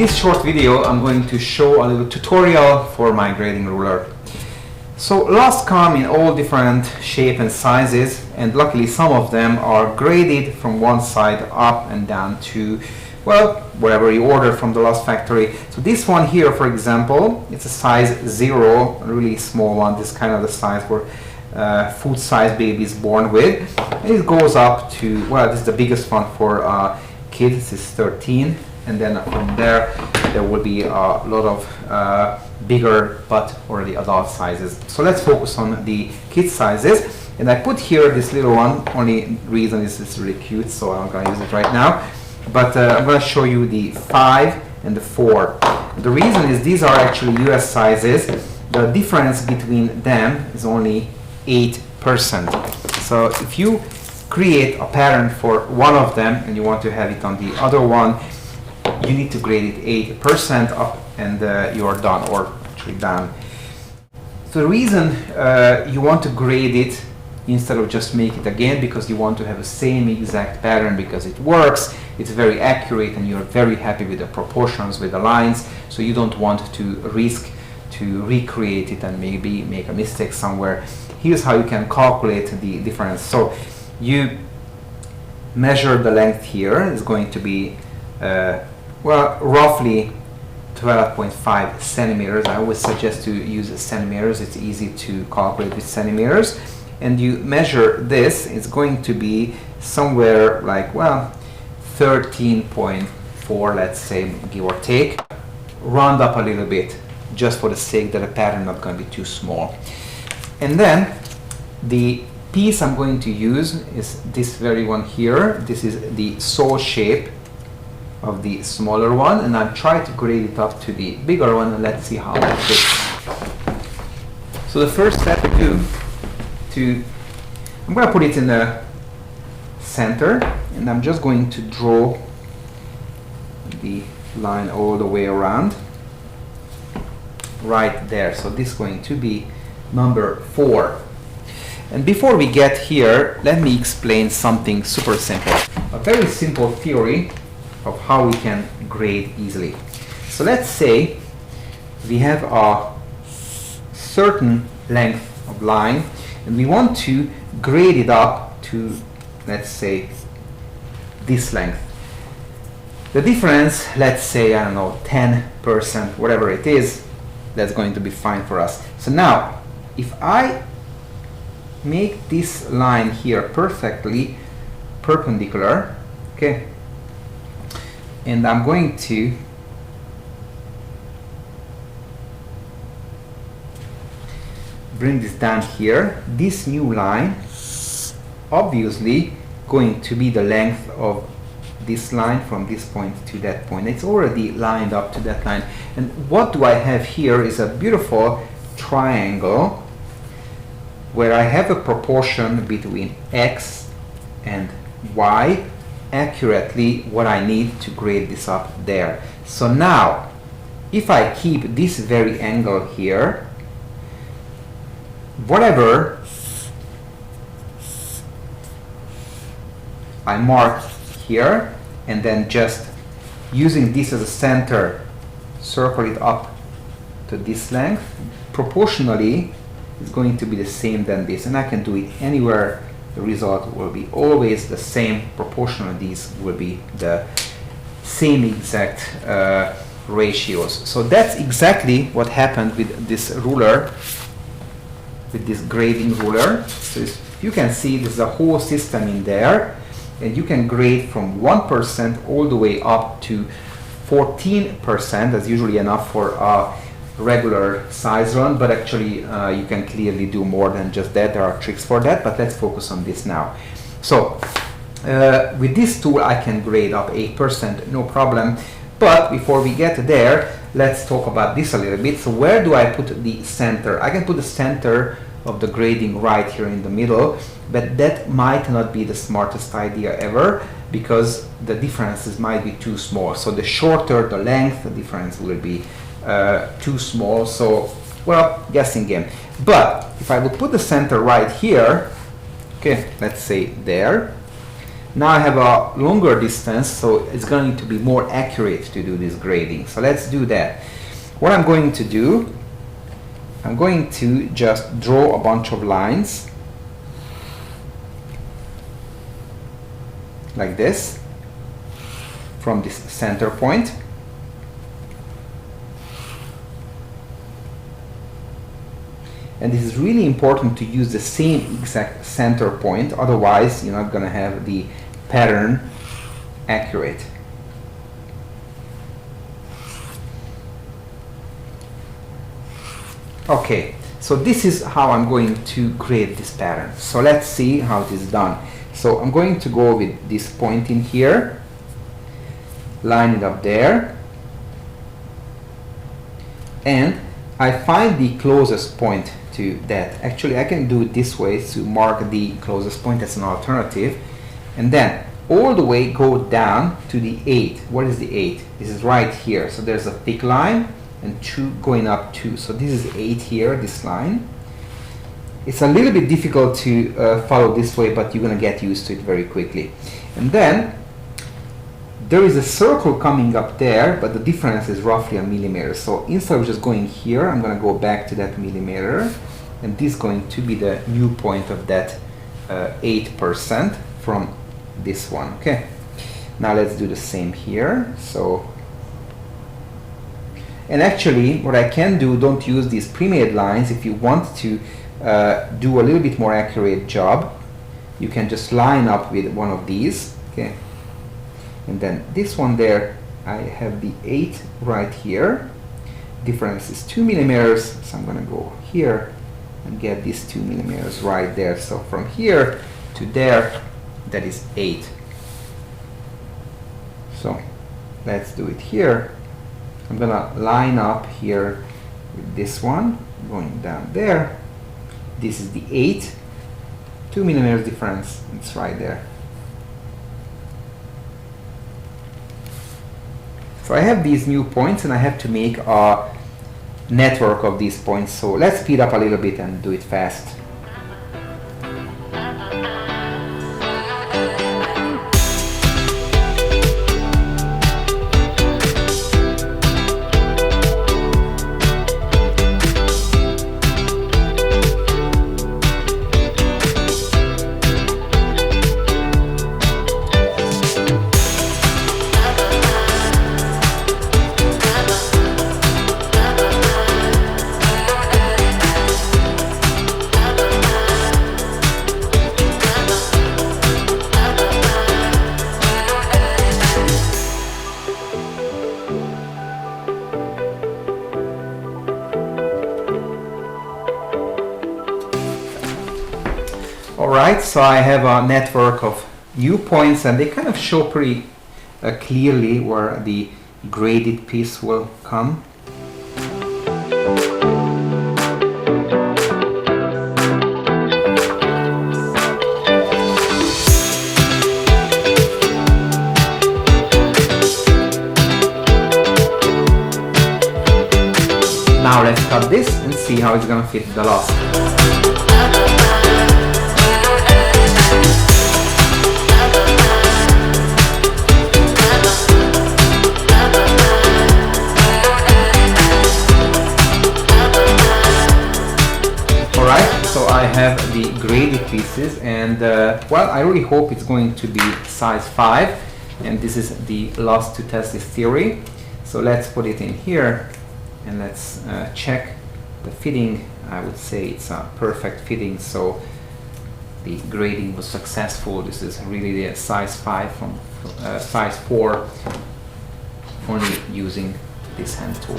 this short video, I'm going to show a little tutorial for my grading ruler. So lugs come in all different shape and sizes, and luckily some of them are graded from one side up and down to, well, wherever you order from the last factory. So this one here, for example, it's a size 0, a really small one. This is kind of the size where food size baby is born with. And it goes up to, well, this is the biggest one for kids, this is 13. And then from there will be a lot of bigger but already adult sizes. So let's focus on the kid sizes. And I put here this little one, only reason is it's really cute, so I'm going to use it right now. But I'm going to show you the 5 and the 4. The reason is these are actually US sizes. The difference between them is only 8%. So if you create a pattern for one of them and you want to have it on the other one, you need to grade it 8% up and you're done, or actually done. So the reason you want to grade it instead of just make it again, because you want to have the same exact pattern, because it works, it's very accurate, and you're very happy with the proportions, with the lines, so you don't want to risk to recreate it and maybe make a mistake somewhere. Here's how you can calculate the difference. So you measure the length here. It's going to be well, roughly 12.5 centimeters. I always suggest to use centimeters. It's easy to calculate with centimeters. And you measure this, it's going to be somewhere like, well, 13.4, let's say, give or take. Round up a little bit, just for the sake that the pattern not going to be too small. And then the piece I'm going to use is this very one here. This is the sole shape of the smaller one, and I'll try to grade it up to the bigger one, and let's see how that fits. So the first step I do, I'm going to put it in the center, and I'm just going to draw the line all the way around right there. So this is going to be number 4. And before we get here, let me explain something super simple, a very simple theory of how we can grade easily. So let's say we have a certain length of line and we want to grade it up to, let's say, this length. The difference, let's say, I don't know, 10%, whatever it is, that's going to be fine for us. So now, if I make this line here perfectly perpendicular, okay, and I'm going to bring this down here, this new line obviously going to be the length of this line from this point to that point. It's already lined up to that line. And what do I have here is a beautiful triangle where I have a proportion between x and y, accurately what I need to grade this up there. So now, if I keep this very angle here, whatever I mark here, and then just using this as a center, circle it up to this length, proportionally it's going to be the same than this, and I can do it anywhere. The result will be always the same. Proportionally, these will be the same exact ratios. So that's exactly what happened with this ruler, with this grading ruler. So you can see there's a whole system in there, and you can grade from 1% all the way up to 14%. That's usually enough for a regular size run, but actually you can clearly do more than just that. There are tricks for that, but let's focus on this now. So with this tool I can grade up 8%, no problem. But before we get there, let's talk about this a little bit. So where do I put the center? I can put the center of the grading right here in the middle, but that might not be the smartest idea ever, because the differences might be too small. So the shorter the length, the difference will be too small. So, well, guessing game. But if I would put the center right here, okay, let's say there, Now I have a longer distance, so it's going to be more accurate to do this grading. So let's do that. What I'm going to do, I'm going to just draw a bunch of lines like this from this center point. And this is really important to use the same exact center point, otherwise you're not going to have the pattern accurate. Okay, so this is how I'm going to create this pattern. So let's see how it is done. So I'm going to go with this point in here, line it up there, and I find the closest point to that. Actually, I can do it this way to mark the closest point as an alternative, and then all the way go down to the 8. What is the 8? This is right here. So there's a thick line and 2 going up 2. So this is 8 here, this line. It's a little bit difficult to follow this way, but you're going to get used to it very quickly. And then there is a circle coming up there, but the difference is roughly a millimeter. So instead of just going here, I'm going to go back to that millimeter, and this is going to be the new point of that 8% from this one. Okay, now let's do the same here. So, and actually what I can do, don't use these pre-made lines. If you want to do a little bit more accurate job, you can just line up with one of these. Okay, and then this one there, I have the 8 right here. Difference is 2 millimeters, so I'm going to go here and get these 2 millimeters right there. So from here to there, that is 8. So let's do it here. I'm going to line up here with this one, going down there. This is the 8, 2 millimeters difference, it's right there. So I have these new points and I have to make a network of these points. So let's speed up a little bit and do it fast. Alright, so I have a network of new points and they kind of show pretty clearly where the graded piece will come. Now let's cut this and see how it's going to fit the loft. So I have the graded pieces and well, I really hope it's going to be size 5, and this is the loss to test this theory. So let's put it in here and let's check the fitting. I would say it's a perfect fitting, so the grading was successful. This is really the size 5 from size 4, only using this hand tool.